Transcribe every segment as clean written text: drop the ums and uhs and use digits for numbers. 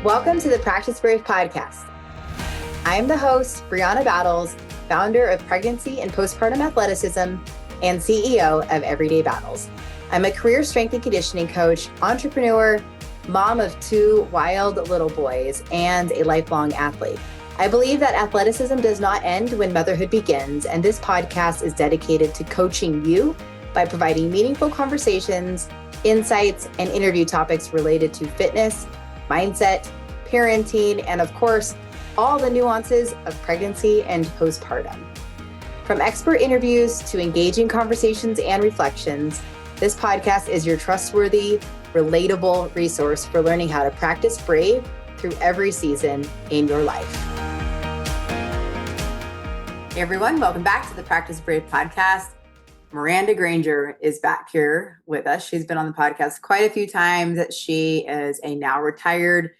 Welcome to the Practice Brave podcast. I am the host, Brianna Battles, founder of Pregnancy and Postpartum Athleticism and CEO of Everyday Battles. I'm a career strength and conditioning coach, entrepreneur, mom of 2 wild little boys, and a lifelong athlete. I believe that athleticism does not end when motherhood begins, and this podcast is dedicated to coaching you by providing meaningful conversations, insights, and interview topics related to fitness, mindset, parenting, and of course, all the nuances of pregnancy and postpartum. From expert interviews to engaging conversations and reflections, this podcast is your trustworthy, relatable resource for learning how to practice brave through every season in your life. Hey everyone, welcome back to the Practice Brave podcast. Miranda Granger is back here with us. She's been on the podcast quite a few times. She is a now retired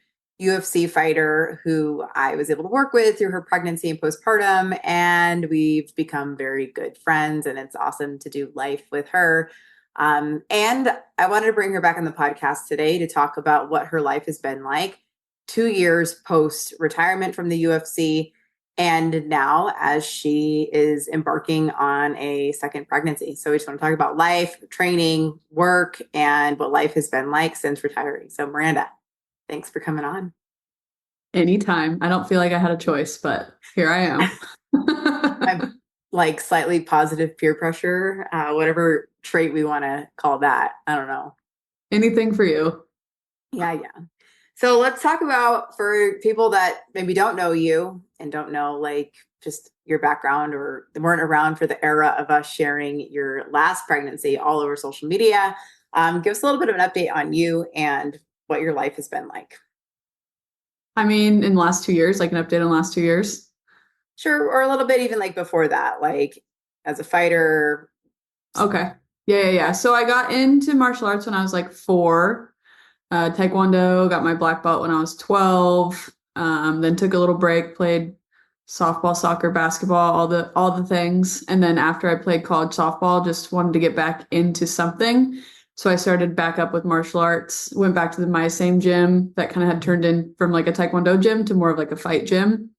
UFC fighter who I was able to work with through her pregnancy and postpartum, and we've become very good friends, and it's awesome to do life with her. And I wanted to bring her back on the podcast today to talk about what her life has been like 2 years post-retirement from the UFC, and now as she is embarking on a second pregnancy. So we just want to talk about life, training, work, and what life has been like since retiring. So Miranda, thanks for coming on. Anytime. I don't feel like I had a choice, but here I am. I'm like slightly positive peer pressure, whatever trait we want to call that. I don't know. Anything for you. Yeah. So let's talk about, for people that maybe don't know you and don't know like just your background or weren't around for the era of us sharing your last pregnancy all over social media. Give us a little bit of an update on you and what your life has been like. I mean, in the last 2 years, like an update on the last 2 years. Sure. Or a little bit even like before that, like as a fighter. Okay. Yeah. So I got into martial arts when I was like 4. Taekwondo, got my black belt when I was 12. Then took a little break, played softball, soccer, basketball, all the things. And then after I played college softball, just wanted to get back into something. So I started back up with martial arts, went back to my same gym that kind of had turned in from like a Taekwondo gym to more of like a fight gym.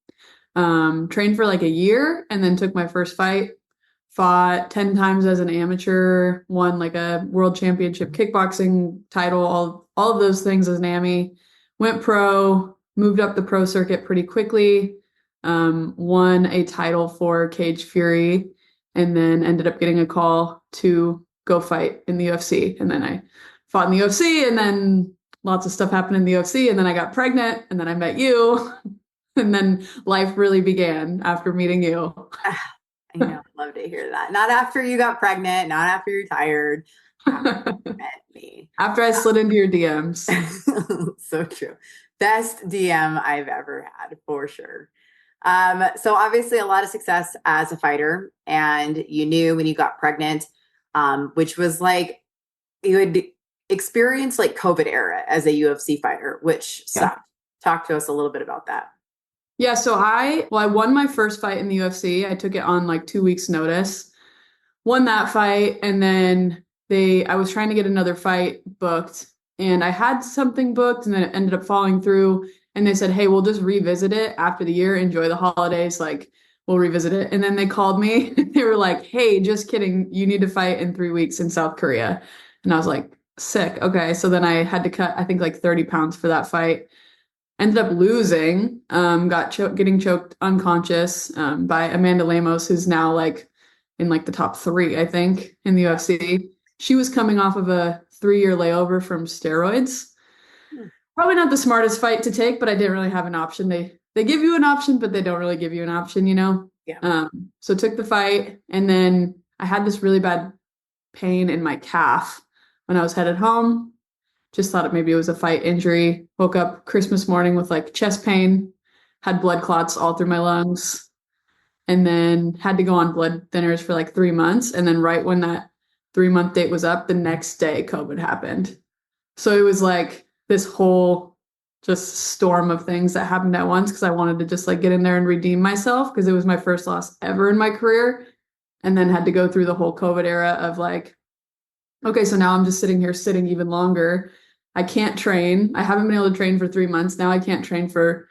Trained for like a year and then took my first fight, fought 10 times as an amateur, won like a world championship kickboxing title, all of those things as an AMI, went pro, moved up the pro circuit pretty quickly, won a title for Cage Fury, and then ended up getting a call to go fight in the UFC. And then I fought in the UFC, and then lots of stuff happened in the UFC, and then I got pregnant, and then I met you, and then life really began after meeting you. I know, I'd love to hear that. Not after you got pregnant, not after you retired, after you met me. After I slid into your DMs. So true. Best DM I've ever had, for sure. So obviously a lot of success as a fighter, and you knew when you got pregnant, which was like, you had experienced like COVID era as a UFC fighter, which sucked. Talk to us a little bit about that. Yeah, so I won my first fight in the UFC. I took it on like 2 weeks notice, won that fight. And then I was trying to get another fight booked, and I had something booked, and then it ended up falling through. And they said, hey, we'll just revisit it after the year. Enjoy the holidays. Like, we'll revisit it. And then they called me. They were like, hey, just kidding. You need to fight in 3 weeks in South Korea. And I was like, sick. Okay. So then I had to cut, I think like 30 pounds for that fight. Ended up losing, getting choked unconscious by Amanda Lemos, who's now like in like the top 3, I think, in the UFC. She was coming off of a 3-year layover from steroids. Probably not the smartest fight to take, but I didn't really have an option. They give you an option, but they don't really give you an option, you know? Yeah. So took the fight, and then I had this really bad pain in my calf when I was headed home. Just thought maybe it was a fight injury. Woke up Christmas morning with like chest pain, had blood clots all through my lungs, and then had to go on blood thinners for like 3 months. And then right when that 3-month date was up, the next day COVID happened. So it was like this whole just storm of things that happened at once, because I wanted to just like get in there and redeem myself, because it was my first loss ever in my career. And then had to go through the whole COVID era of like, okay, so now I'm just sitting here even longer. I can't train. I haven't been able to train for 3 months. Now I can't train for,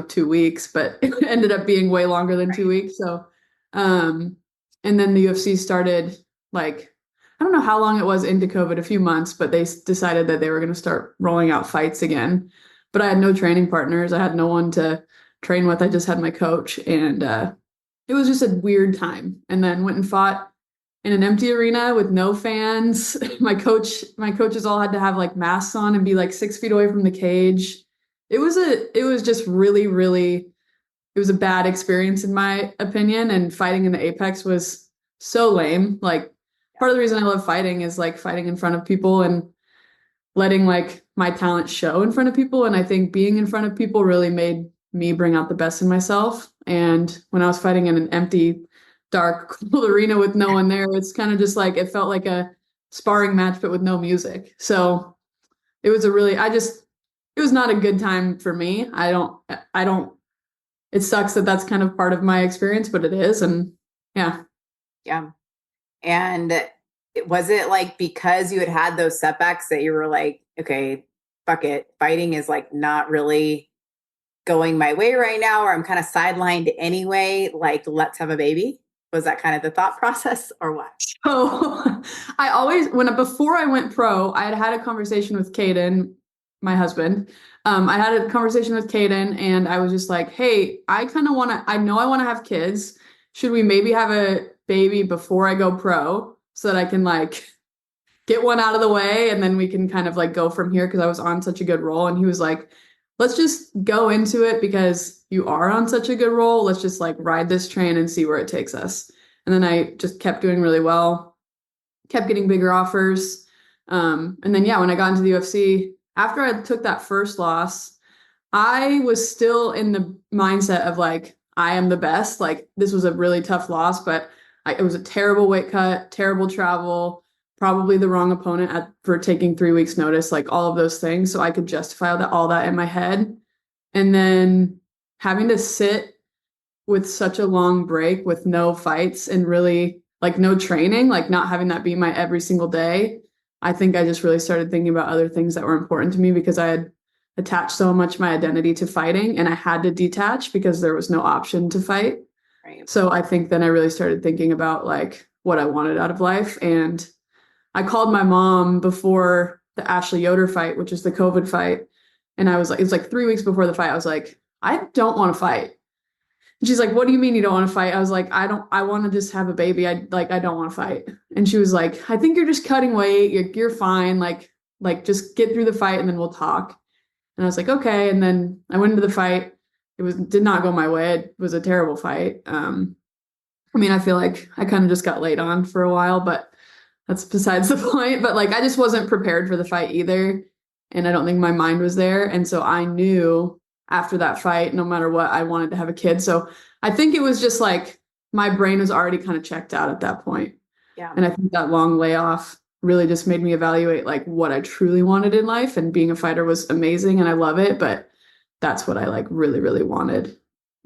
2 weeks, but it ended up being way longer than 2 weeks. So, and then the UFC started like, I don't know how long it was into COVID, a few months, but they decided that they were going to start rolling out fights again. But I had no training partners. I had no one to train with. I just had my coach, and it was just a weird time. And then went and fought in an empty arena with no fans. My coaches all had to have like masks on and be like 6 feet away from the cage. It was just really, really, it was a bad experience in my opinion. And fighting in the Apex was so lame. Like part of the reason I love fighting is like fighting in front of people and letting like my talent show in front of people. And I think being in front of people really made me bring out the best in myself. And when I was fighting in an empty, dark, cold arena with no one there, it's kind of just like, it felt like a sparring match, but with no music. So it was it was not a good time for me. It sucks that that's kind of part of my experience, but it is. And yeah. Yeah. And was it like because you had those setbacks that you were like, okay, fuck it, fighting is like not really going my way right now, or I'm kind of sidelined anyway, like let's have a baby? Was that kind of the thought process or what? So before I went pro, I had had a conversation with Caden, my husband. I had a conversation with Caden, and I was just like, hey, I know I want to have kids. Should we maybe have a baby before I go pro so that I can like get one out of the way and then we can kind of like go from here, because I was on such a good roll. And he was like, let's just go into it because you are on such a good roll. Let's just like ride this train and see where it takes us. And then I just kept doing really well, kept getting bigger offers. And then, yeah, when I got into the UFC, after I took that first loss, I was still in the mindset of like, I am the best. Like this was a really tough loss, but it was a terrible weight cut, terrible travel, probably the wrong opponent for taking 3 weeks notice, like all of those things. So I could justify all that in my head. And then having to sit with such a long break with no fights and really like no training, like not having that be my every single day, I think I just really started thinking about other things that were important to me, because I had attached so much my identity to fighting and I had to detach because there was no option to fight. Right. So I think then I really started thinking about like what I wanted out of life. And I called my mom before the Ashley Yoder fight, which is the COVID fight. And I was like, it was like 3 weeks before the fight. I was like, I don't want to fight. And she's like, what do you mean you don't want to fight? I was like, I want to just have a baby. I don't want to fight. And she was like, I think you're just cutting weight. You're fine. Like just get through the fight and then we'll talk. And I was like, okay. And then I went into the fight. Did not go my way. It was a terrible fight. I mean, I feel like I kind of just got laid on for a while, but that's besides the point. But like, I just wasn't prepared for the fight either. And I don't think my mind was there. And so I knew after that fight, no matter what, I wanted to have a kid. So I think it was just like my brain was already kind of checked out at that point. Yeah. And I think that long layoff really just made me evaluate like what I truly wanted in life. And being a fighter was amazing and I love it, but that's what I like really, really wanted.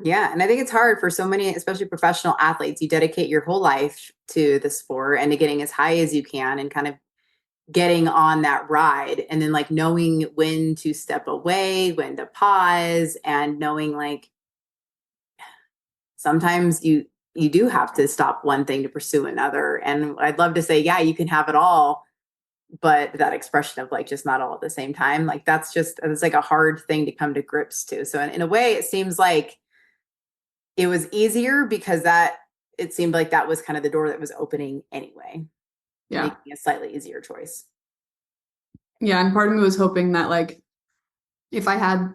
Yeah. And I think it's hard for so many, especially professional athletes. You dedicate your whole life to the sport and to getting as high as you can and kind of getting on that ride, and then like knowing when to step away, when to pause, and knowing like sometimes you do have to stop one thing to pursue another. And I'd love to say, yeah, you can have it all, but that expression of like just not all at the same time, like it's like a hard thing to come to grips to. So in a way, it seems like it was easier because it seemed like that was kind of the door that was opening anyway. Yeah. Making a slightly easier choice. Yeah. And part of me was hoping that like, if I had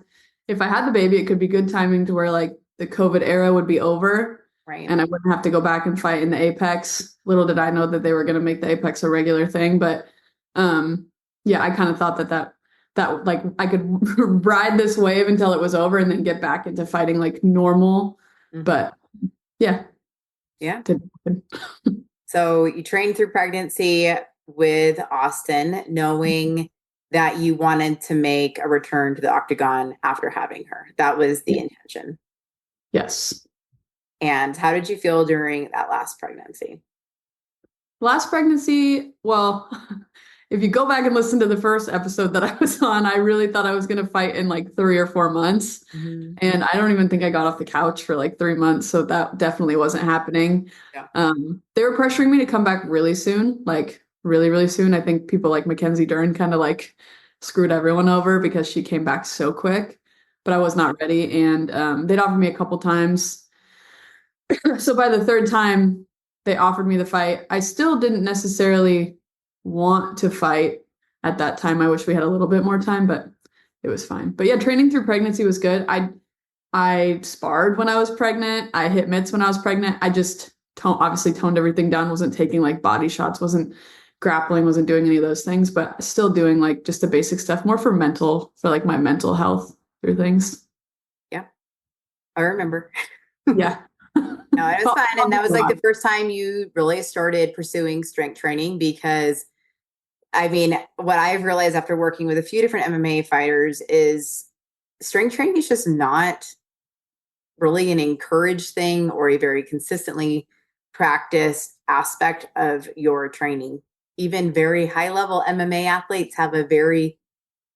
the baby, it could be good timing to where like the COVID era would be over. Right. And I wouldn't have to go back and fight in the Apex. Little did I know that they were going to make the Apex a regular thing. But yeah, I kind of thought that like I could ride this wave until it was over and then get back into fighting like normal. Mm-hmm. But yeah. Yeah. So you trained through pregnancy with Austin, knowing that you wanted to make a return to the octagon after having her. That was the intention. Yes. And how did you feel during that last pregnancy? Last pregnancy, well, if you go back and listen to the first episode that I was on, I really thought I was going to fight in like 3 or 4 months. Mm-hmm. And I don't even think I got off the couch for like 3 months. So that definitely wasn't happening. Yeah. They were pressuring me to come back really soon, like really, really soon. I think people like Mackenzie Dern kind of like screwed everyone over because she came back so quick, but I was not ready. And they'd offered me a couple times. So by the third time they offered me the fight, I still didn't necessarily want to fight at that time. I wish we had a little bit more time, but it was fine. But yeah, training through pregnancy was good. I sparred when I was pregnant. I hit mitts when I was pregnant. I just obviously toned everything down, wasn't taking like body shots, wasn't grappling, wasn't doing any of those things, but still doing like just the basic stuff more for like my mental health through things. Yeah, I remember. Yeah. No, it was fun. And that was like the first time you really started pursuing strength training, because I mean, what I've realized after working with a few different MMA fighters is strength training is just not really an encouraged thing or a very consistently practiced aspect of your training. Even very high level MMA athletes have a very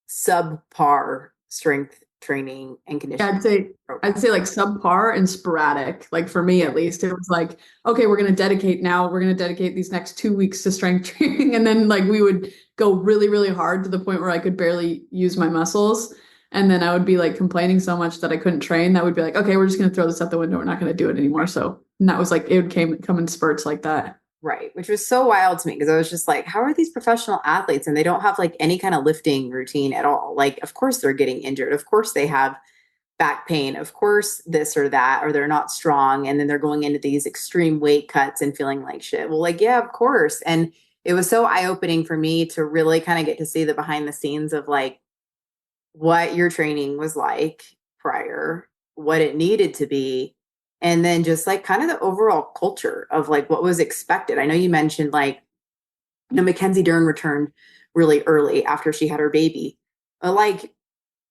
subpar strength training and conditioning. I'd say like subpar and sporadic. Like for me, at least, it was like, okay, we're going to dedicate these next 2 weeks to strength training. And then like we would go really, really hard to the point where I could barely use my muscles. And then I would be like complaining so much that I couldn't train. That would be like, okay, we're just going to throw this out the window. We're not going to do it anymore. So, and that was like, it would come in spurts like that. Right. Which was so wild to me, because I was just like, how are these professional athletes and they don't have like any kind of lifting routine at all? Like, of course they're getting injured. Of course they have back pain. Of course this or that, or they're not strong. And then they're going into these extreme weight cuts and feeling like shit. Well, like, yeah, of course. And it was so eye-opening for me to really kind of get to see the behind the scenes of like what your training was like prior, what it needed to be, and then just like kind of the overall culture of like what was expected. I know you mentioned like, you know, Mackenzie Dern returned really early after she had her baby. But like,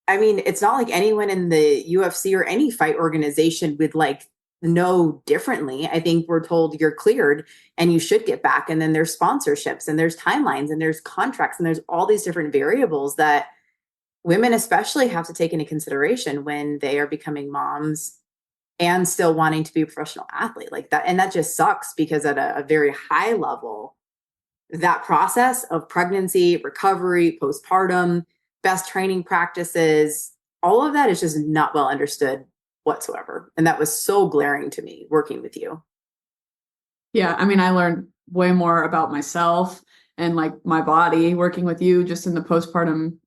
I mean, it's not like anyone in the UFC or any fight organization would like know differently. I think we're told you're cleared and you should get back. And then there's sponsorships and there's timelines and there's contracts and there's all these different variables that women especially have to take into consideration when they are becoming moms and still wanting to be a professional athlete like that. And that just sucks, because at a very high level, that process of pregnancy, recovery, postpartum, best training practices, all of that is just not well understood whatsoever. And that was so glaring to me working with you. Yeah. I mean, I learned way more about myself and like my body working with you just in the postpartum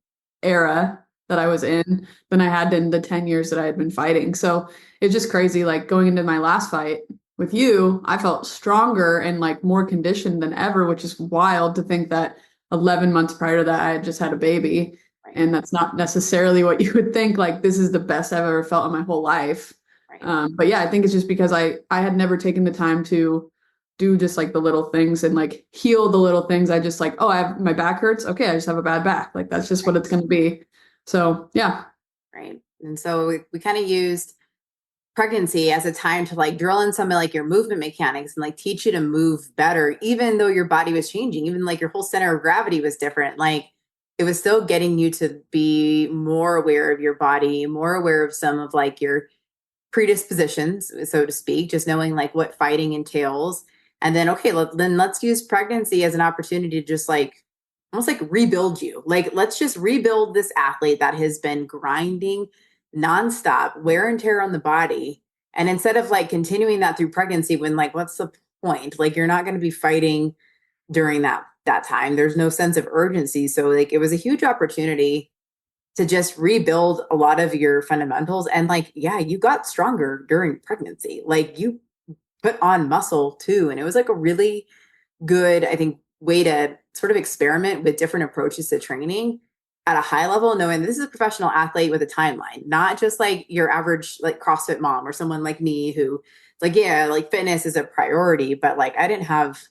era that I was in than I had in the 10 years that I had been fighting. So it's just crazy. Like going into my last fight with you, I felt stronger and like more conditioned than ever, which is wild to think that 11 months prior to that, I had just had a baby. Right. And that's not necessarily what you would think. Like, this is the best I've ever felt in my whole life. Right. But yeah, I think it's just because I had never taken the time to do just like the little things and like heal the little things. I just like, oh, my back hurts. Okay. I just have a bad back. Like, that's just what it's going to be. So yeah. Right. And so we kind of used pregnancy as a time to like drill in some of like your movement mechanics and like teach you to move better, even though your body was changing, even like your whole center of gravity was different. Like it was still getting you to be more aware of your body, more aware of some of like your predispositions, so to speak, just knowing like what fighting entails. And then, okay, then let's use pregnancy as an opportunity to just like almost like rebuild you. Like, let's just rebuild this athlete that has been grinding nonstop, wear and tear on the body. And instead of like continuing that through pregnancy, when like, what's the point? Like, you're not going to be fighting during that time. There's no sense of urgency. So like, it was a huge opportunity to just rebuild a lot of your fundamentals. And like, yeah, you got stronger during pregnancy. Like you put on muscle too. And it was like a really good, I think, way to sort of experiment with different approaches to training at a high level, knowing this is a professional athlete with a timeline, not just like your average like CrossFit mom or someone like me who like, yeah, like fitness is a priority, but like I didn't have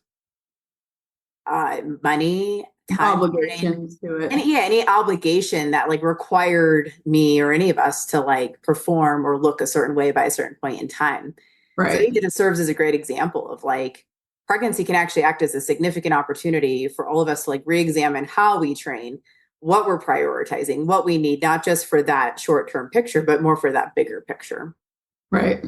money, time, obligations to it. Any obligation that like required me or any of us to like perform or look a certain way by a certain point in time. Right. So I think it serves as a great example of like, pregnancy can actually act as a significant opportunity for all of us to like re-examine how we train, what we're prioritizing, what we need, not just for that short-term picture, but more for that bigger picture. Right.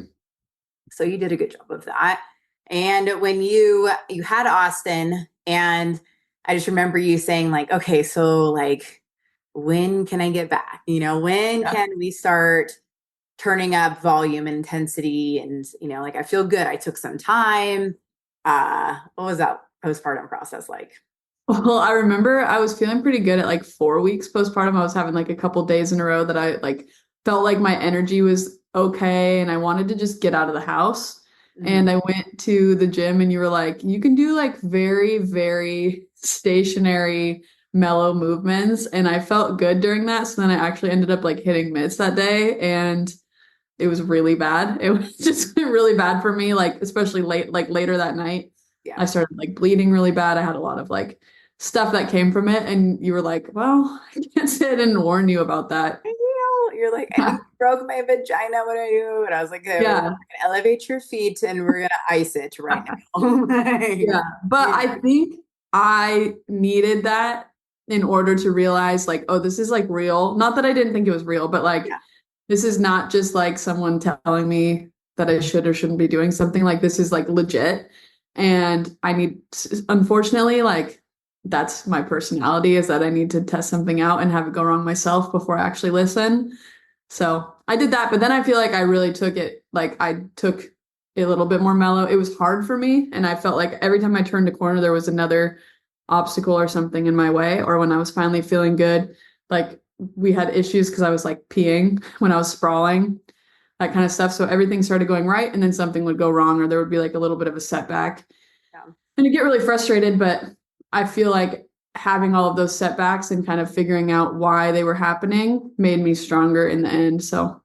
So you did a good job of that. And when you had Austin, and I just remember you saying like, okay, so like, when can I get back? When can we start turning up volume and intensity? And, like, I feel good. I took some time. What was that postpartum process like? Well, I remember I was feeling pretty good at like 4 weeks postpartum. I was having like a couple days in a row that I like felt like my energy was okay and I wanted to just get out of the house. Mm-hmm. And I went to the gym and you were like, you can do like very, very stationary, mellow movements. And I felt good during that. So then I actually ended up like hitting mitts that day and it was really bad. It was just really bad for me, like especially later that night. Yeah. I started like bleeding really bad. I had a lot of like stuff that came from it. And you were like, well, I can't say I didn't warn you about that. You're like, I think you broke my vagina. What are you? And I was like, okay, we're going to elevate your feet and we're going to ice it right now. Yeah. But I think I needed that in order to realize like, oh, this is like real. Not that I didn't think it was real, but like, this is not just like someone telling me that I should or shouldn't be doing something. Like this is like legit. And I need, unfortunately, like that's my personality, is that I need to test something out and have it go wrong myself before I actually listen. So I did that, but then I feel like I really took it, like I took a little bit more mellow. It was hard for me. And I felt like every time I turned a corner, there was another obstacle or something in my way. Or when I was finally feeling good, like we had issues because I was like peeing when I was sprawling, that kind of stuff. So everything started going right. And then something would go wrong, or there would be like a little bit of a setback. Yeah. And you get really frustrated, but I feel like having all of those setbacks and kind of figuring out why they were happening made me stronger in the end. So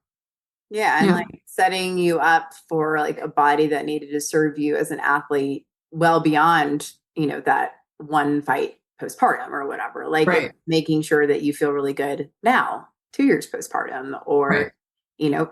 yeah, and like setting you up for like a body that needed to serve you as an athlete well beyond, that one fight postpartum or whatever, like making sure that you feel really good now, 2 years postpartum, or,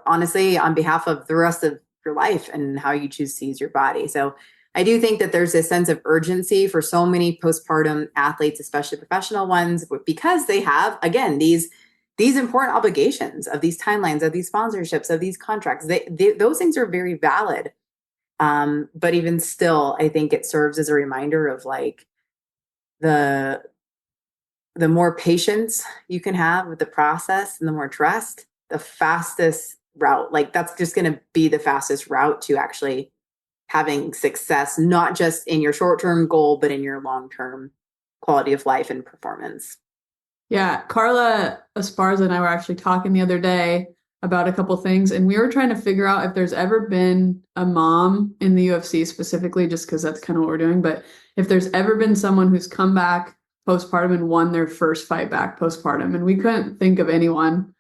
honestly, on behalf of the rest of your life and how you choose to use your body. So I do think that there's a sense of urgency for so many postpartum athletes, especially professional ones, because they have, again, these important obligations of these timelines, of these sponsorships, of these contracts. Those things are very valid. But even still, I think it serves as a reminder of like the more patience you can have with the process and the more trust, the fastest route, like that's just going to be the fastest route to actually having success, not just in your short-term goal, but in your long-term quality of life and performance. Yeah. Carla Esparza and I were actually talking the other day about a couple things, and we were trying to figure out if there's ever been a mom in the UFC specifically, just because that's kind of what we're doing. But if there's ever been someone who's come back postpartum and won their first fight back postpartum, and we couldn't think of anyone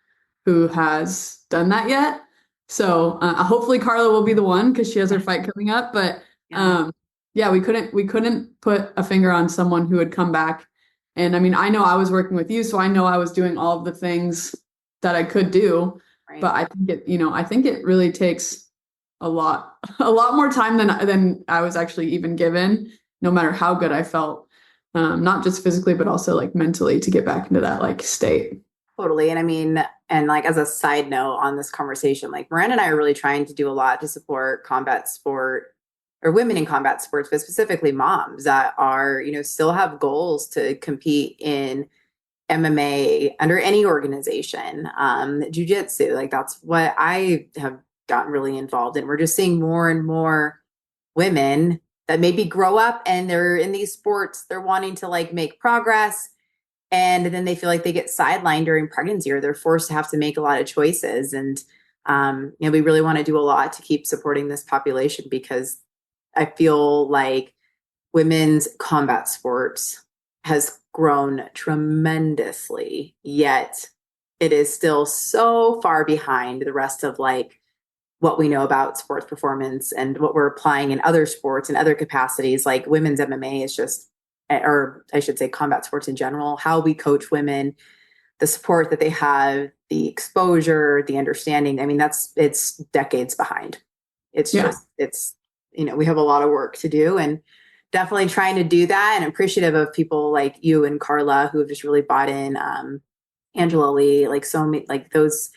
who has done that yet. So hopefully Carla will be the one, because she has her fight coming up. But we couldn't put a finger on someone who had come back. And I mean, I know I was working with you, so I know I was doing all of the things that I could do. Right. But I think it really takes a lot more time than I was actually even given, no matter how good I felt, not just physically, but also like mentally, to get back into that like state. Totally. And I mean, and like as a side note on this conversation, like Miranda and I are really trying to do a lot to support combat sport, or women in combat sports, but specifically moms that are, still have goals to compete in MMA under any organization, jiu-jitsu, like that's what I have gotten really involved in. We're just seeing more and more women that maybe grow up and they're in these sports, they're wanting to like make progress, and then they feel like they get sidelined during pregnancy, or they're forced to have to make a lot of choices. And, we really want to do a lot to keep supporting this population, because I feel like women's combat sports has grown tremendously, yet it is still so far behind the rest of like what we know about sports performance and what we're applying in other sports and other capacities. Like women's MMA is just, or I should say combat sports in general, how we coach women, the support that they have, the exposure, the understanding. I mean, it's decades behind. It's just, we have a lot of work to do. And definitely trying to do that, and appreciative of people like you and Carla who have just really bought in. Angela Lee, like so many, like those,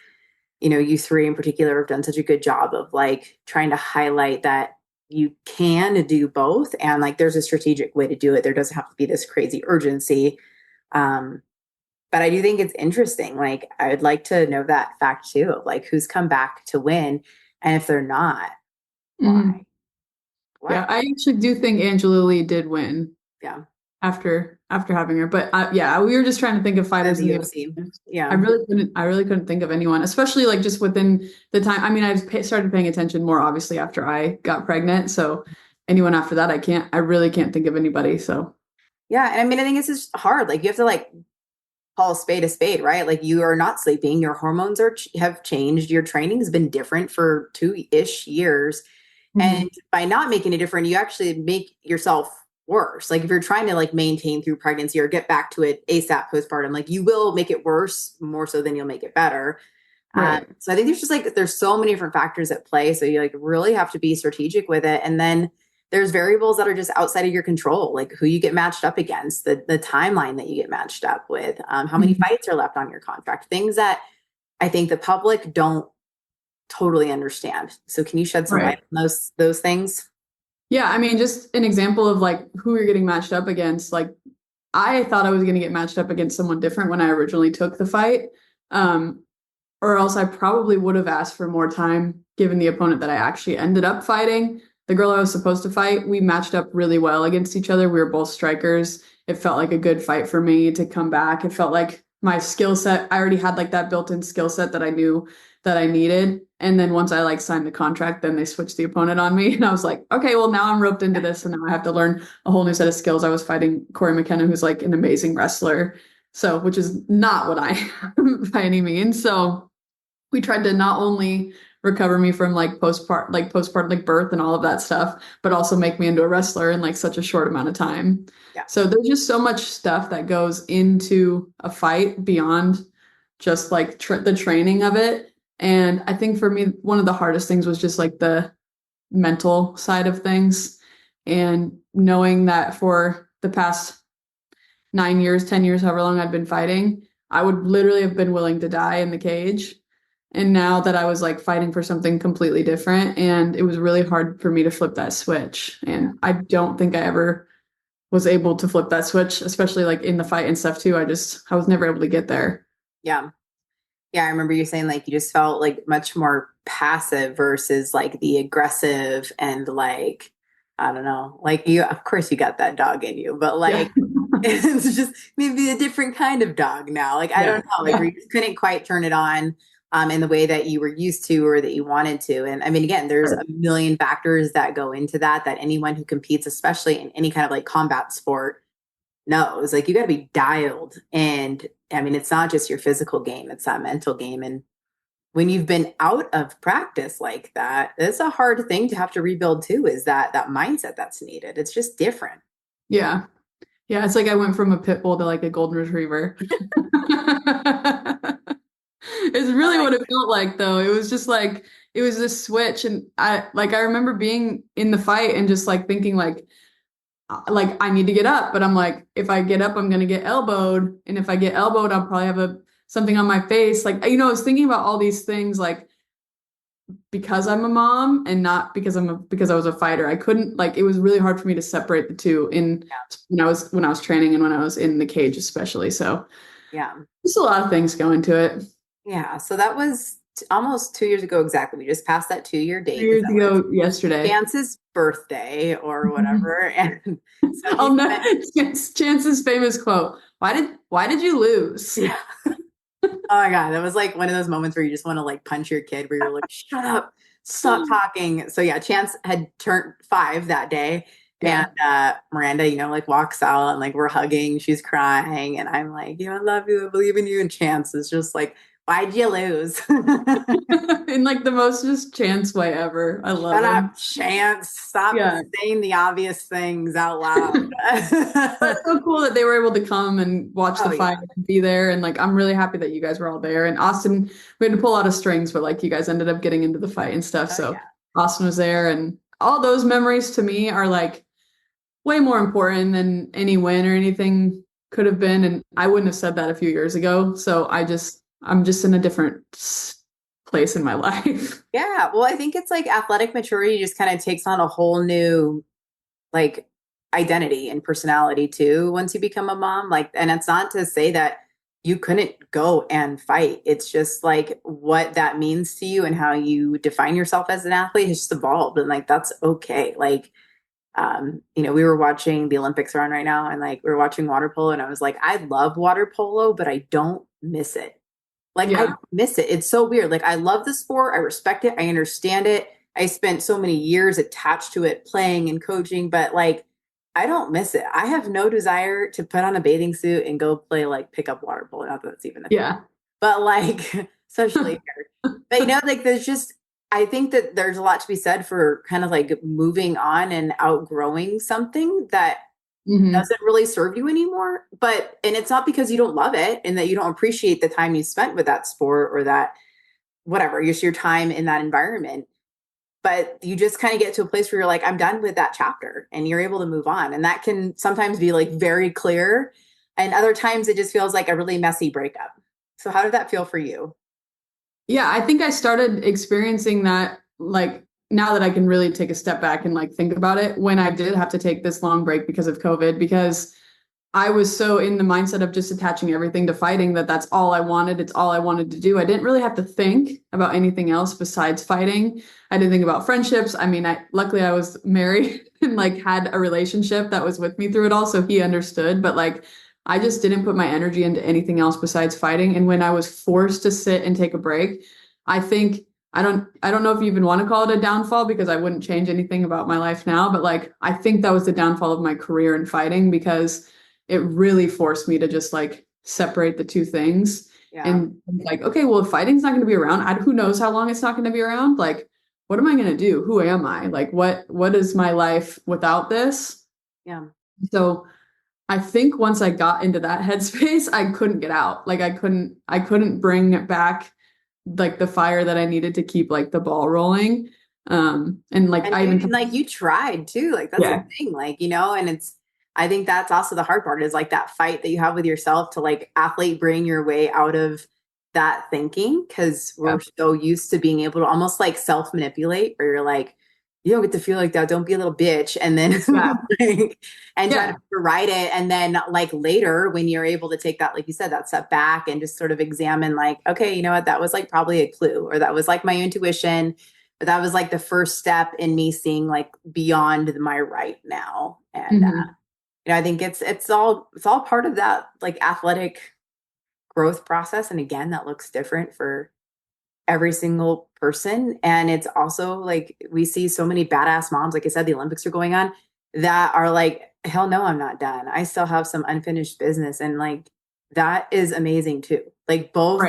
you three in particular have done such a good job of like trying to highlight that you can do both, and like there's a strategic way to do it. There doesn't have to be this crazy urgency. But I do think it's interesting. Like I would like to know that fact too, of like who's come back to win, and if they're not, why? Yeah, I actually do think Angela Lee did win. Yeah. After having her, but yeah, we were just trying to think of fighters in the UFC. Yeah, I really couldn't think of anyone, especially like just within the time. I mean, started paying attention more obviously after I got pregnant. So anyone after that, I really can't think of anybody. So yeah, and I mean, I think it's just hard. Like you have to like call a spade, right? Like you are not sleeping. Your hormones have changed. Your training has been different for 2-ish years. And by not making it different, you actually make yourself worse. Like if you're trying to like maintain through pregnancy or get back to it ASAP postpartum, like you will make it worse more so than you'll make it better. right. So I think there's so many different factors at play. So you like really have to be strategic with it. And then there's variables that are just outside of your control, like who you get matched up against, the timeline that you get matched up with, how many fights are left on your contract, things that I think the public don't totally understand. So can you shed some light on those things? Yeah, I mean, just an example of like who you're getting matched up against. Like I thought I was going to get matched up against someone different when I originally took the fight. Or else I probably would have asked for more time given the opponent that I actually ended up fighting. The girl I was supposed to fight, we matched up really well against each other. We were both strikers. It felt like a good fight for me to come back. It felt like my skill set, I already had like that built-in skill set that I knew that I needed. And then once I like signed the contract, then they switched the opponent on me. And I was like, okay, well now I'm roped into this. And now I have to learn a whole new set of skills. I was fighting Corey McKenna, who's like an amazing wrestler. So, which is not what I am by any means. So we tried to not only recover me from like postpartum like birth and all of that stuff, but also make me into a wrestler in like such a short amount of time. Yeah. So there's just so much stuff that goes into a fight beyond just like the training of it. And I think for me, one of the hardest things was just like the mental side of things, and knowing that for the past 9 years, 10 years, however long I'd been fighting, I would literally have been willing to die in the cage. And now that I was like fighting for something completely different, and it was really hard for me to flip that switch. And I don't think I ever was able to flip that switch, especially like in the fight and stuff too. I was never able to get there. Yeah. Yeah. I remember you saying like, you just felt like much more passive versus like the aggressive and like, I don't know, like you, of course you got that dog in you, but like, it's just maybe a different kind of dog now. Like, I don't know, like you just couldn't quite turn it on in the way that you were used to or that you wanted to. And I mean, again, there's a million factors that go into that anyone who competes, especially in any kind of like combat sport, knows. Like you got to be dialed. And I mean, it's not just your physical game, it's that mental game. And when you've been out of practice like that, it's a hard thing to have to rebuild too, is that mindset that's needed. It's just different. Yeah. Yeah. It's like I went from a pit bull to like a golden retriever. It's really what it felt like though. It was just like, it was this switch. And I remember being in the fight and just like thinking like I need to get up, but I'm like, if I get up, I'm going to get elbowed. And if I get elbowed, I'll probably have something on my face. Like, I was thinking about all these things, like, because I'm a mom and not because because I was a fighter. I couldn't, like, it was really hard for me to separate the two when I was training and when I was in the cage, especially. So yeah, just a lot of things go into it. Yeah. So that was almost 2 years ago. Exactly. We just passed that 2-year date. 2 years ago yesterday. Chance's birthday or whatever. And so Chance's famous quote, why did you lose? Yeah. Oh my God. That was like one of those moments where you just want to like punch your kid, where you're like, shut up, stop talking. So yeah, Chance had turned 5 that day. Yeah. And Miranda, like walks out and like we're hugging, she's crying. And I'm like, I love you, I believe in you. And Chance is just like, why'd you lose? In like the most just Chance way ever. I love Shut him. up, Chance. Stop saying the obvious things out loud. That's so cool that they were able to come and watch the fight and be there. And like, I'm really happy that you guys were all there. And Austin, we had to pull out of strings, but like you guys ended up getting into the fight and stuff. So Austin was there, and all those memories to me are like, way more important than any win or anything could have been. And I wouldn't have said that a few years ago. So I'm just in a different place in my life. Yeah. Well, I think it's like athletic maturity just kind of takes on a whole new like identity and personality too once you become a mom. Like, and it's not to say that you couldn't go and fight. It's just like what that means to you and how you define yourself as an athlete has just evolved. And like that's okay. Like we were watching the Olympics are on right now and like we were watching water polo and I was like, I love water polo, but I don't miss it. Like I don't miss it. It's so weird. Like I love the sport. I respect it. I understand it. I spent so many years attached to it, playing and coaching, but like I don't miss it. I have no desire to put on a bathing suit and go play like pick up water polo. Not that that's even a thing. But like especially here. But like there's just I think that there's a lot to be said for kind of like moving on and outgrowing something that doesn't really serve you anymore. And it's not because you don't love it and that you don't appreciate the time you spent with that sport or that whatever, just your time in that environment. But you just kind of get to a place where you're like, I'm done with that chapter and you're able to move on. And that can sometimes be like very clear. And other times it just feels like a really messy breakup. So how did that feel for you? Yeah, I think I started experiencing that like now that I can really take a step back and like think about it when I did have to take this long break because of COVID, because I was so in the mindset of just attaching everything to fighting that's all I wanted. It's all I wanted to do. I didn't really have to think about anything else besides fighting. I didn't think about friendships. I mean, luckily I was married and like had a relationship that was with me through it all. So he understood, but like, I just didn't put my energy into anything else besides fighting. And when I was forced to sit and take a break, I think I don't know if you even want to call it a downfall because I wouldn't change anything about my life now, but like I think that was the downfall of my career in fighting because it really forced me to just like separate the two things. And like, okay, well, if fighting's not going to be around, who knows how long it's not going to be around? Like, what am I going to do? Who am I? Like, what is my life without this? Yeah. So I think once I got into that headspace, I couldn't get out. Like I couldn't bring back like the fire that I needed to keep like the ball rolling. And like and I even like you tried too. Like that's the thing. Like, and I think that's also the hard part is like that fight that you have with yourself to like athlete bring your way out of that thinking. Cause we're so used to being able to almost like self manipulate where you're like, you don't get to feel like that. Don't be a little bitch. And then try to ride it. And then like later when you're able to take that, like you said, that step back and just sort of examine like, okay, you know what, that was like probably a clue or that was like my intuition. But that was like the first step in me seeing like beyond my right now. And, I think it's all part of that like athletic growth process. And again, that looks different for every single person. And it's also like we see so many badass moms, like I said, the Olympics are going on that are like, hell no, I'm not done. I still have some unfinished business. And like that is amazing too. Like both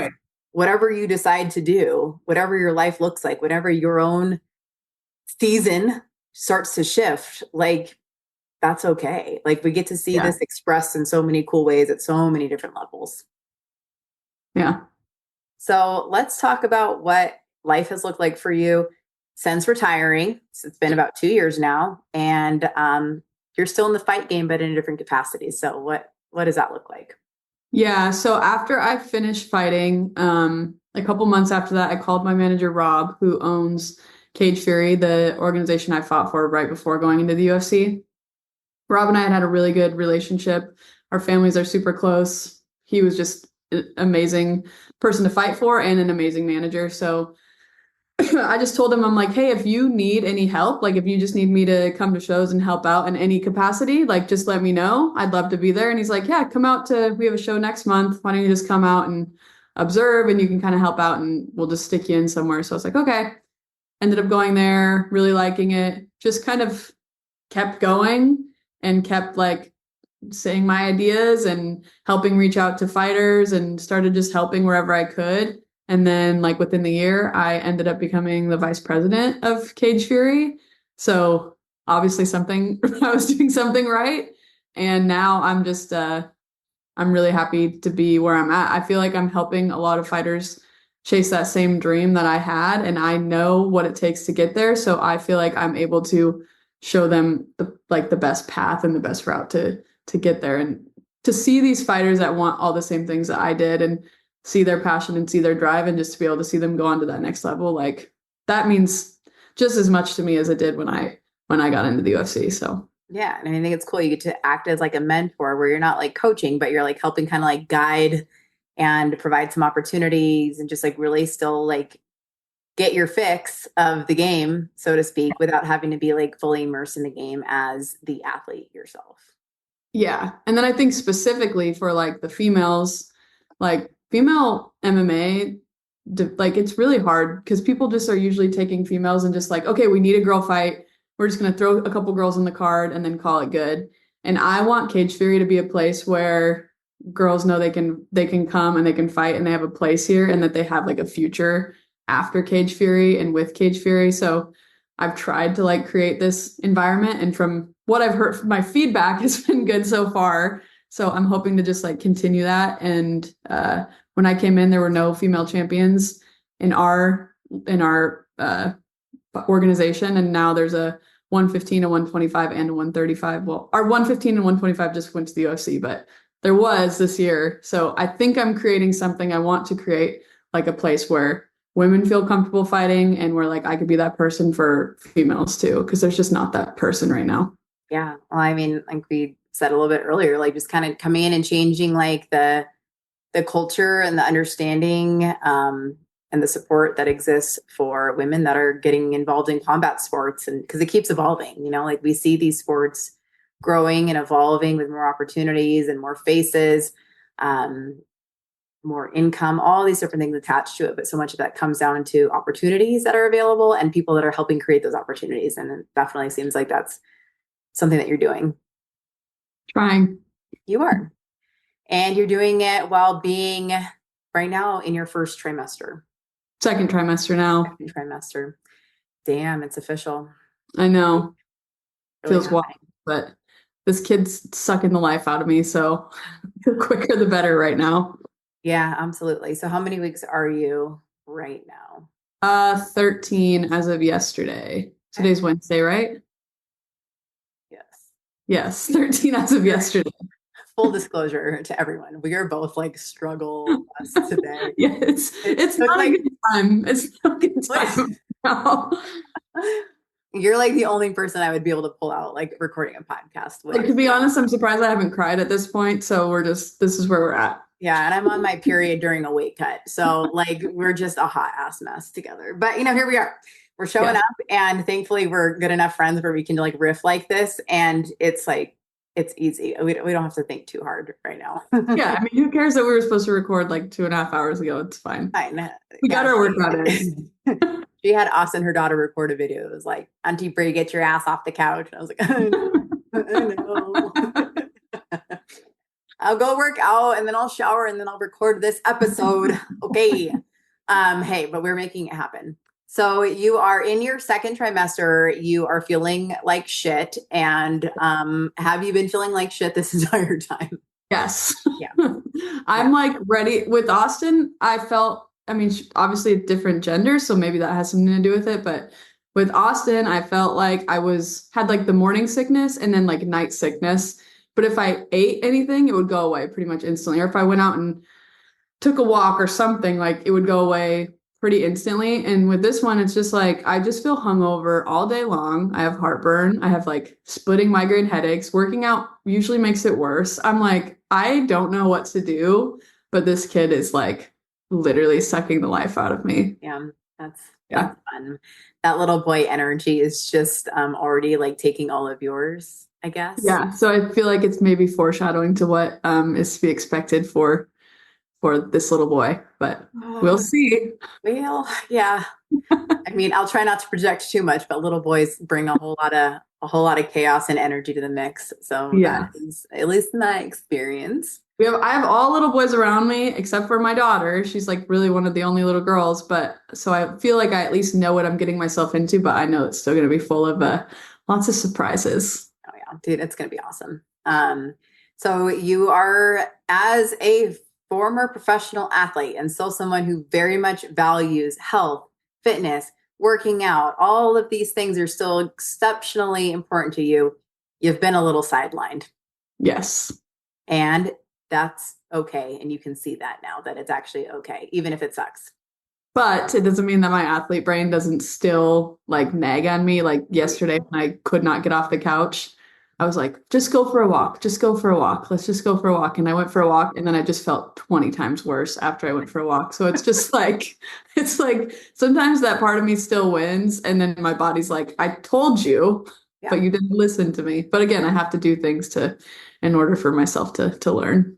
whatever you decide to do, whatever your life looks like, whatever your own season starts to shift, like that's okay. Like we get to see this expressed in so many cool ways at so many different levels. Yeah. So let's talk about what life has looked like for you since retiring. So it's been about 2 years now, and you're still in the fight game, but in a different capacity. So what does that look like? Yeah. So after I finished fighting, a couple months after that, I called my manager, Rob, who owns Cage Fury, the organization I fought for right before going into the UFC. Rob and I had a really good relationship. Our families are super close. He was just an amazing person to fight for and an amazing manager. So I just told him, I'm like, hey, if you need any help, like if you just need me to come to shows and help out in any capacity, like just let me know. I'd love to be there. And he's like, yeah, we have a show next month. Why don't you just come out and observe and you can kind of help out and we'll just stick you in somewhere. So I was like, okay. Ended up going there, really liking it, just kind of kept going and kept like saying my ideas and helping reach out to fighters and started just helping wherever I could. And then like within the year, I ended up becoming the vice president of Cage Fury. So obviously I was doing something right. And now I'm just, I'm really happy to be where I'm at. I feel like I'm helping a lot of fighters chase that same dream that I had. And I know what it takes to get there. So I feel like I'm able to show them the best path and the best route to get there, and to see these fighters that want all the same things that I did and see their passion and see their drive, and just to be able to see them go on to that next level, like that means just as much to me as it did when I got into the UFC. So yeah, and I think it's cool. You get to act as like a mentor where you're not like coaching, but you're like helping kind of like guide and provide some opportunities and just like really still like get your fix of the game, so to speak, without having to be like fully immersed in the game as the athlete yourself. yeah. And then I think specifically for like the females, like female MMA, like it's really hard because people just are usually taking females and just like, okay, we need a girl fight. We're just going to throw a couple girls in the card and then call it good. And I want Cage Fury to be a place where girls know they can come and they can fight and they have a place here, and that they have like a future after Cage Fury and with Cage Fury. So I've tried to like create this environment, and from what I've heard, my feedback has been good so far. So I'm hoping to just like continue that. And when I came in, there were no female champions in our organization, and now there's a 115, a 125, and a 135. Well, our 115 and 125 just went to the UFC, but there was this year. So I think I'm creating something. I want to create like a place where women feel comfortable fighting, and where like I could be that person for females too, because there's just not that person right now. Yeah. Well, I mean, like we said a little bit earlier, like just kind of coming in and changing like the culture and the understanding and the support that exists for women that are getting involved in combat sports. And because it keeps evolving, you know, like we see these sports growing and evolving with more opportunities and more faces, more income, all these different things attached to it. But so much of that comes down to opportunities that are available and people that are helping create those opportunities. And it definitely seems like that's something that you're doing. Trying. You are. And you're doing it while being right now in your first trimester. Second trimester now. Second trimester. Damn, it's official. I know. Really feels wild, but this kid's sucking the life out of me. So the quicker, the better right now. Yeah, absolutely. So how many weeks are you right now? 13 as of yesterday. Today's Wednesday, right? Yes, 13 as of yesterday. Full disclosure to everyone, we are both like struggle today. Yeah, it's not like a good time. It's not a good time. No. You're like the only person I would be able to pull out like recording a podcast with. Like, to be honest, I'm surprised I haven't cried at this point. So this is where we're at. Yeah, and I'm on my period during a weight cut. So like we're just a hot ass mess together. But you know, here we are. We're showing up, and thankfully we're good enough friends where we can like riff like this, and it's like it's easy. We don't have to think too hard right now. Yeah, I mean, who cares that we were supposed to record like 2.5 hours ago? It's fine. We got our work done. She had us and her daughter record a video. It was like, Auntie Brie, get your ass off the couch. And I was like, I know. I'll go work out and then I'll shower and then I'll record this episode. Okay. Hey, but we're making it happen. So you are in your second trimester. You are feeling like shit. And have you been feeling like shit this entire time? Yes. Yeah. I'm like ready. With Austin, I mean, obviously a different gender, so maybe that has something to do with it. But with Austin, I felt like had like the morning sickness and then like night sickness. But if I ate anything, it would go away pretty much instantly. Or if I went out and took a walk or something, like it would go away pretty instantly. And with this one, it's just like, I just feel hungover all day long. I have heartburn. I have like splitting migraine headaches. Working out usually makes it worse. I'm like, I don't know what to do, but this kid is like literally sucking the life out of me. Yeah, that's fun. That little boy energy is just already like taking all of yours, I guess. Yeah. So I feel like it's maybe foreshadowing to what is to be expected for this little boy, but we'll see. Well, yeah. I mean, I'll try not to project too much, but little boys bring a whole lot of chaos and energy to the mix. So yeah, that is, at least in my experience. I have all little boys around me except for my daughter. She's like really one of the only little girls, but so I feel like I at least know what I'm getting myself into, but I know it's still going to be full of lots of surprises. Oh yeah, dude, it's going to be awesome. So you are, as a former professional athlete and still someone who very much values health, fitness, working out, all of these things are still exceptionally important to you. You've been a little sidelined. Yes. And that's okay. And you can see that now, that it's actually okay, even if it sucks. But it doesn't mean that my athlete brain doesn't still like nag on me. Like yesterday when I could not get off the couch, I was like, just go for a walk. Just go for a walk. Let's just go for a walk. And I went for a walk and then I just felt 20 times worse after I went for a walk. So it's just like, it's like sometimes that part of me still wins. And then my body's like, I told you, but you didn't listen to me. But again, I have to do things in order for myself to learn.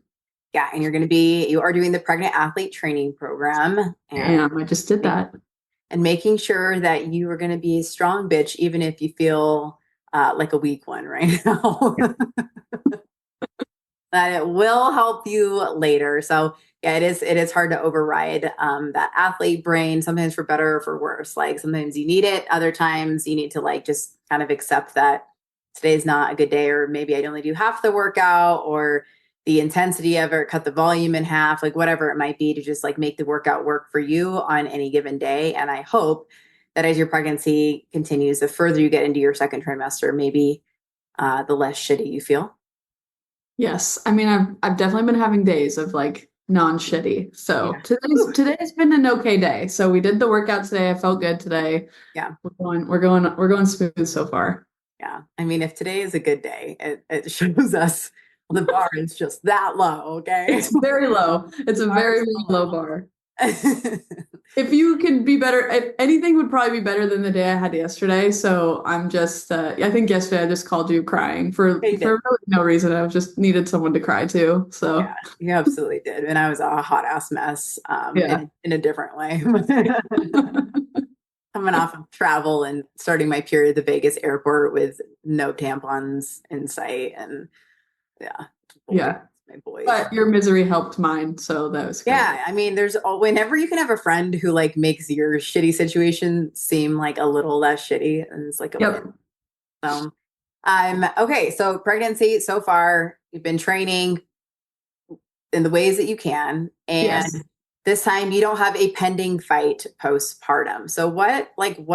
Yeah. And you are doing the pregnant athlete training program. And I just did that. And making sure that you are going to be a strong bitch, even if you feel like a weak one right now. That it will help you later. So yeah, it is hard to override that athlete brain, sometimes for better or for worse. Like sometimes you need it, other times you need to like just kind of accept that today's not a good day, or maybe I only do half the workout, or the intensity of it, or cut the volume in half, like whatever it might be, to just like make the workout work for you on any given day. And I hope that as your pregnancy continues, the further you get into your second trimester, maybe the less shitty you feel. Yes. I mean, I've definitely been having days of like non-shitty. So today's been an okay day. So we did the workout today. I felt good today. Yeah. We're going smooth so far. Yeah. I mean, if today is a good day, it shows us the bar is just that low. Okay. It's very low. It's a very, very low bar. If you can be better, if anything would probably be better than the day I had yesterday. So I'm just, I think yesterday I just called you crying for really no reason. I just needed someone to cry to. So yeah, you absolutely did. And I was a hot ass mess in a different way. Coming off of travel and starting my period at the Vegas airport with no tampons in sight. And yeah. My boys. But your misery helped mine, so that was great. Yeah, I mean, whenever you can have a friend who like makes your shitty situation seem like a little less shitty, and it's like a win. So, okay. So pregnancy so far, you've been training in the ways that you can, and this time you don't have a pending fight postpartum. So what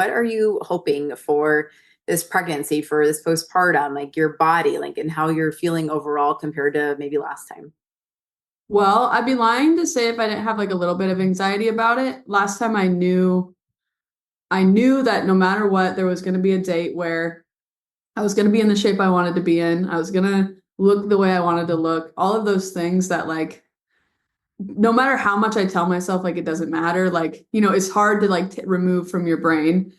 are you hoping for this pregnancy, for this postpartum, like your body, like, and how you're feeling overall compared to maybe last time? Well, I'd be lying to say if I didn't have like a little bit of anxiety about it. Last time I knew that no matter what, there was going to be a date where I was going to be in the shape I wanted to be in. I was going to look the way I wanted to look. All of those things that like, no matter how much I tell myself, like, it doesn't matter. Like, it's hard to like remove from your brain.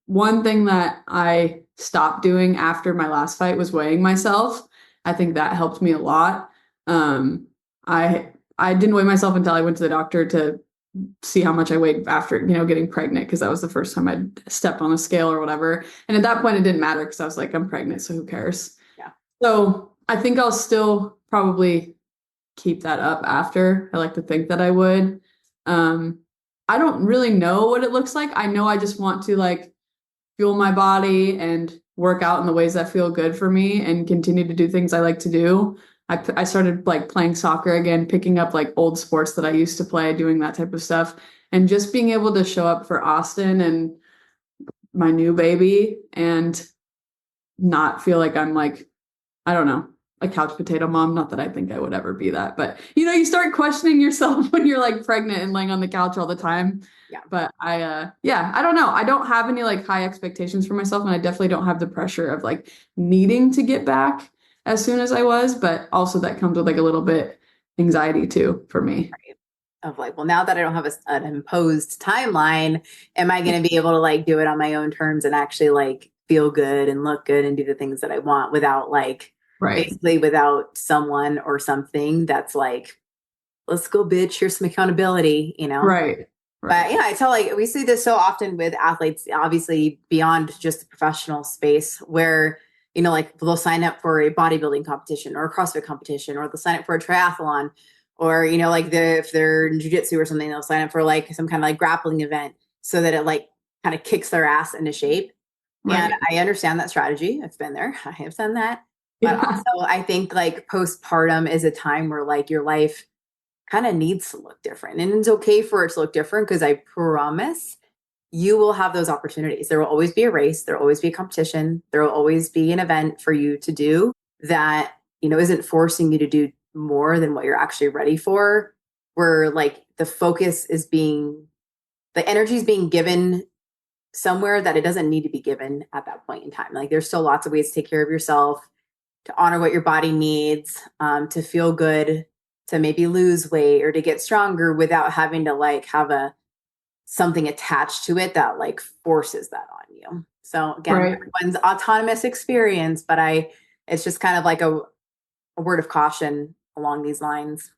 One thing that I stopped doing after my last fight was weighing myself. I think that helped me a lot. I didn't weigh myself until I went to the doctor to see how much I weighed after, getting pregnant, because that was the first time I'd stepped on a scale or whatever. And at that point, it didn't matter because I was like, I'm pregnant, so who cares? Yeah. So I think I'll still probably keep that up after. I like to think that I would. I don't really know what it looks like. I know I just want to like fuel my body and work out in the ways that feel good for me and continue to do things I like to do. I started like playing soccer again, picking up like old sports that I used to play, doing that type of stuff, and just being able to show up for Austin and my new baby and not feel like I'm like, I don't know, a couch potato mom. Not that I think I would ever be that, but you start questioning yourself when you're like pregnant and laying on the couch all the time. Yeah. But I don't know. I don't have any like high expectations for myself, and I definitely don't have the pressure of like needing to get back as soon as I was, but also that comes with like a little bit anxiety too for me. Right. Of like, well, now that I don't have an imposed timeline, am I going to be able to like do it on my own terms and actually like feel good and look good and do the things that I want without like, basically without someone or something that's like, let's go, bitch, here's some accountability, Right. But I tell like, we see this so often with athletes, obviously beyond just the professional space, where like they'll sign up for a bodybuilding competition or a CrossFit competition, or they'll sign up for a triathlon, or, like if they're in jujitsu or something, they'll sign up for like some kind of like grappling event so that it like kind of kicks their ass into shape. Right. And I understand that strategy. I've been there. I have done that. But also I think like postpartum is a time where like your life kind of needs to look different, and it's okay for it to look different, because I promise you will have those opportunities. There will always be a race. There will always be a competition. There will always be an event for you to do that, isn't forcing you to do more than what you're actually ready for, where like the focus is the energy is being given somewhere that it doesn't need to be given at that point in time. Like there's still lots of ways to take care of yourself, to honor what your body needs, to feel good, to maybe lose weight or to get stronger without having to like have something attached to it that like forces that on you. So again, Right. everyone's autonomous experience, but it's just kind of like a word of caution along these lines.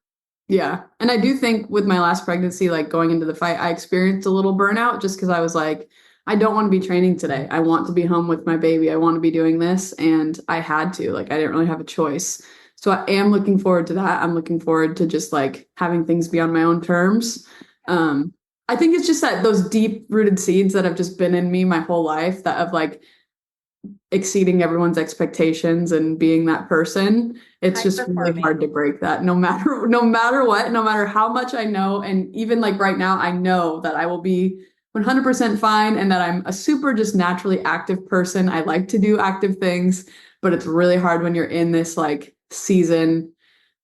Yeah. And I do think with my last pregnancy, like going into the fight, I experienced a little burnout just because I was like, I don't want to be training today. I want to be home with my baby. I want to be doing this. And I had to, like, I didn't really have a choice. So I am looking forward to that. I'm looking forward to just like having things be on my own terms. I think it's just that those deep rooted seeds that have just been in me my whole life that have like exceeding everyone's expectations and being that person. It's just really hard to break that no matter what, no matter how much I know. And even like right now, I know that I will be 100% fine and that I'm a super just naturally active person. I like to do active things, but it's really hard when you're in this like season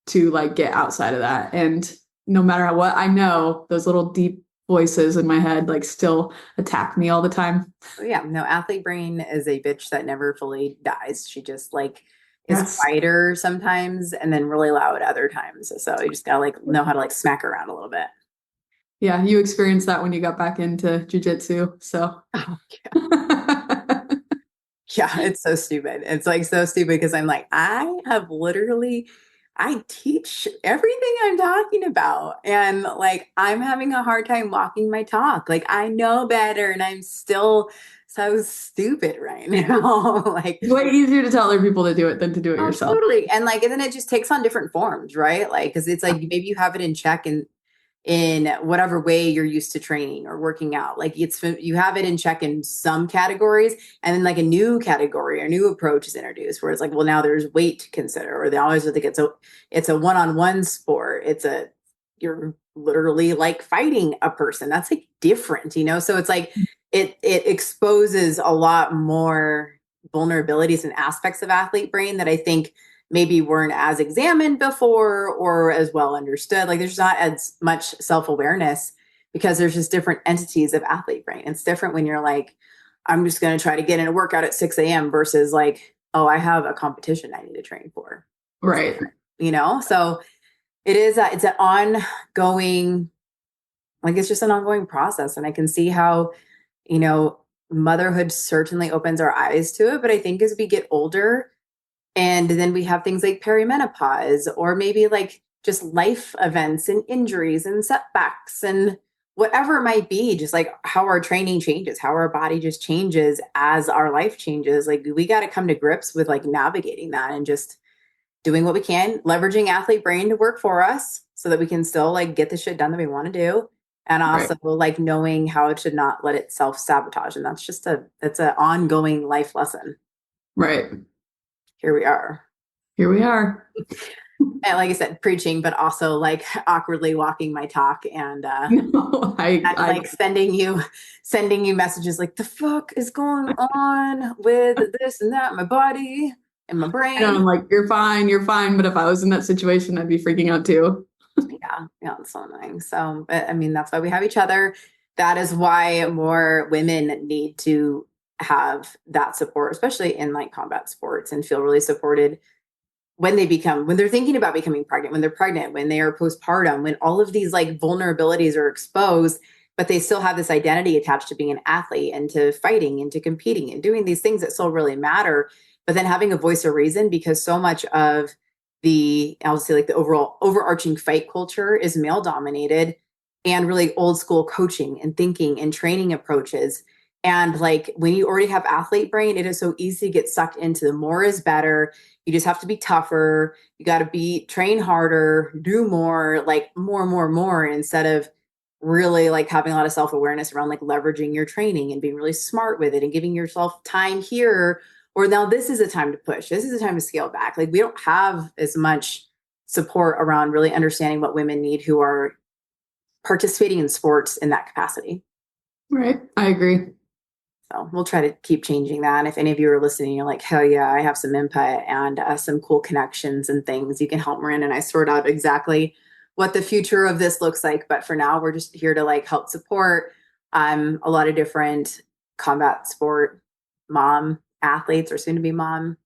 to like get outside of that. And no matter what, I know those little deep voices in my head like still attack me all the time. Yeah, no, athlete brain is a bitch that never fully dies. She just like is Yes. quieter sometimes and then really loud other times. So you just gotta like know how to like smack her around a little bit. Yeah, you experienced that when you got back into jujitsu. So Oh, yeah. Yeah, it's so stupid. It's like so stupid because I'm like, I teach everything I'm talking about. And like, I'm having a hard time walking my talk. Like, I know better and I'm still so stupid right now. Like, it's way easier to tell other people to do it than to do it oh, yourself. totally. And like, and then it just takes on different forms, right? Like, because it's like maybe you have it in check and in whatever way you're used to training or working out. Like you have it in check in some categories, and then like a new category or new approach is introduced where it's like, well, now there's weight to consider, or they always think it's a one-on-one sport. You're literally like fighting a person. That's like different, So it's like it exposes a lot more vulnerabilities and aspects of athlete brain that I think maybe weren't as examined before or as well understood. Like there's not as much self-awareness because there's just different entities of athlete brain. It's different when you're like, I'm just going to try to get in a workout at 6 a.m. versus like, oh, I have a competition I need to train for. Right. So it's an ongoing, like it's just an ongoing process. And I can see how, motherhood certainly opens our eyes to it. But I think as we get older, and then we have things like perimenopause or maybe like just life events and injuries and setbacks and whatever it might be, just like how our training changes, how our body just changes as our life changes. Like we got to come to grips with like navigating that and just doing what we can, leveraging athlete brain to work for us so that we can still like get the shit done that we want to do. And also like knowing how to not let it self-sabotage. And that's an ongoing life lesson. Right. Here we are. And like I said, preaching, but also like awkwardly walking my talk and like sending you messages like the fuck is going on with this and that, my body and my brain. And I'm like, you're fine. But if I was in that situation, I'd be freaking out too. Yeah, it's so annoying. So, but I mean, that's why we have each other. That is why more women need to have that support, especially in like combat sports, and feel really supported when they're thinking about becoming pregnant, when they're pregnant, when they are postpartum, when all of these like vulnerabilities are exposed, but they still have this identity attached to being an athlete and to fighting and to competing and doing these things that still really matter. But then having a voice of reason, because so much of I'll say like the overall overarching fight culture is male dominated and really old school coaching and thinking and training approaches. And like when you already have athlete brain, it is so easy to get sucked into the more is better. You just have to be tougher. You got to train harder, do more, like more, instead of really like having a lot of self-awareness around like leveraging your training and being really smart with it and giving yourself time here. Or now this is a time to push. This is a time to scale back. Like we don't have as much support around really understanding what women need who are participating in sports in that capacity. Right. I agree. So we'll try to keep changing that. And if any of you are listening, you're like, hell yeah, I have some input and some cool connections and things, you can help Miranda and I sort out exactly what the future of this looks like. But for now, we're just here to like help support a lot of different combat sport mom athletes, or soon to be mom,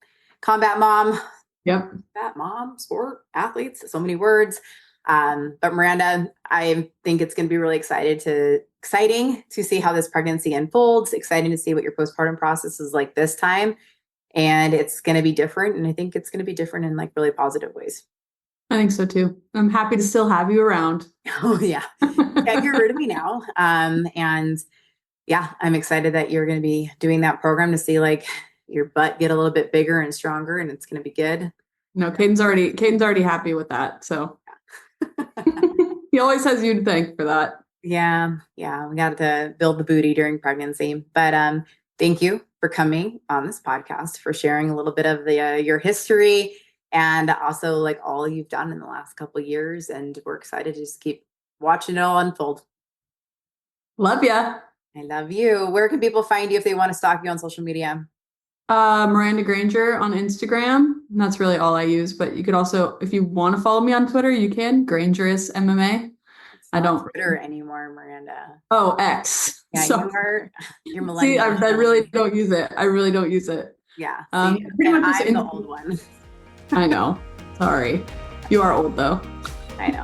combat mom. Yep. Combat mom, sport athletes, so many words. But Miranda, I think it's going to be really exciting to see how this pregnancy unfolds, exciting to see what your postpartum process is like this time. And it's going to be different. And I think it's going to be different in like really positive ways. I think so too. I'm happy to still have you around. Oh yeah. Can't get rid of me now. And yeah, I'm excited that you're going to be doing that program to see like your butt get a little bit bigger and stronger, and it's going to be good. No, Caden's already happy with that. So he always has you to thank for that. Yeah. We got to build the booty during pregnancy. But thank you for coming on this podcast, for sharing a little bit of your history and also like all you've done in the last couple of years. And we're excited to just keep watching it all unfold. Love ya. I love you. Where can people find you if they want to stalk you on social media? Miranda Granger on Instagram. And that's really all I use. But you could also, if you want to follow me on Twitter, you can. Grangerous MMA. I don't Twitter anymore, Miranda. Oh, X. Yeah, so, you're millennial. See, I really don't use it. I really don't use it. Yeah. Pretty much just I'm the old one. I know. Sorry. You are old though. I know.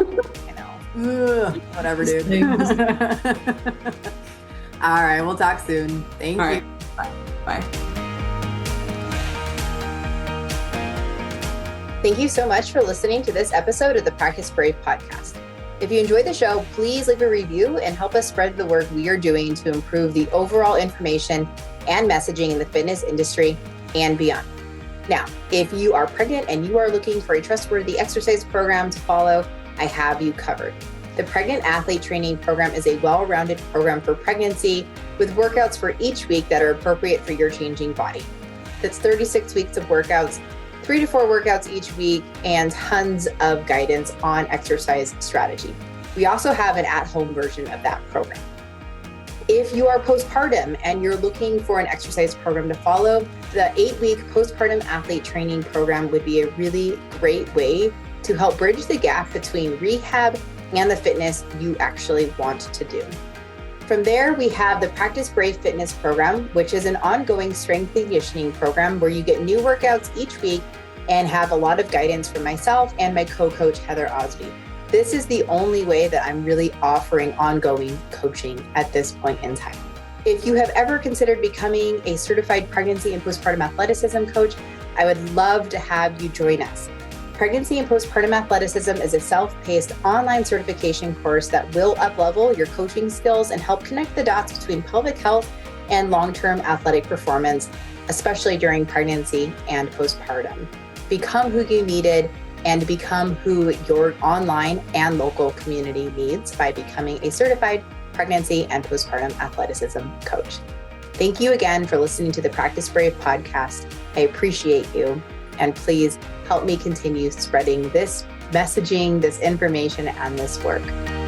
Ugh, whatever, dude. All right. We'll talk soon. Thank you. Right. Bye. Thank you so much for listening to this episode of the Practice Brave podcast. If you enjoyed the show, please leave a review and help us spread the work we are doing to improve the overall information and messaging in the fitness industry and beyond. Now, if you are pregnant and you are looking for a trustworthy exercise program to follow, I have you covered. The Pregnant Athlete Training Program is a well-rounded program for pregnancy with workouts for each week that are appropriate for your changing body. That's 36 weeks of workouts, 3 to 4 workouts each week, and tons of guidance on exercise strategy. We also have an at-home version of that program. If you are postpartum and you're looking for an exercise program to follow, the 8-week Postpartum Athlete Training Program would be a really great way to help bridge the gap between rehab and the fitness you actually want to do. From there, we have the Practice Brave Fitness Program, which is an ongoing strength and conditioning program where you get new workouts each week and have a lot of guidance from myself and my co-coach, Heather Osby. This is the only way that I'm really offering ongoing coaching at this point in time. If you have ever considered becoming a certified pregnancy and postpartum athleticism coach, I would love to have you join us. Pregnancy and Postpartum Athleticism is a self-paced online certification course that will up-level your coaching skills and help connect the dots between pelvic health and long-term athletic performance, especially during pregnancy and postpartum. Become who you needed and become who your online and local community needs by becoming a certified pregnancy and postpartum athleticism coach. Thank you again for listening to the Practice Brave podcast. I appreciate you. And please help me continue spreading this messaging, this information, and this work.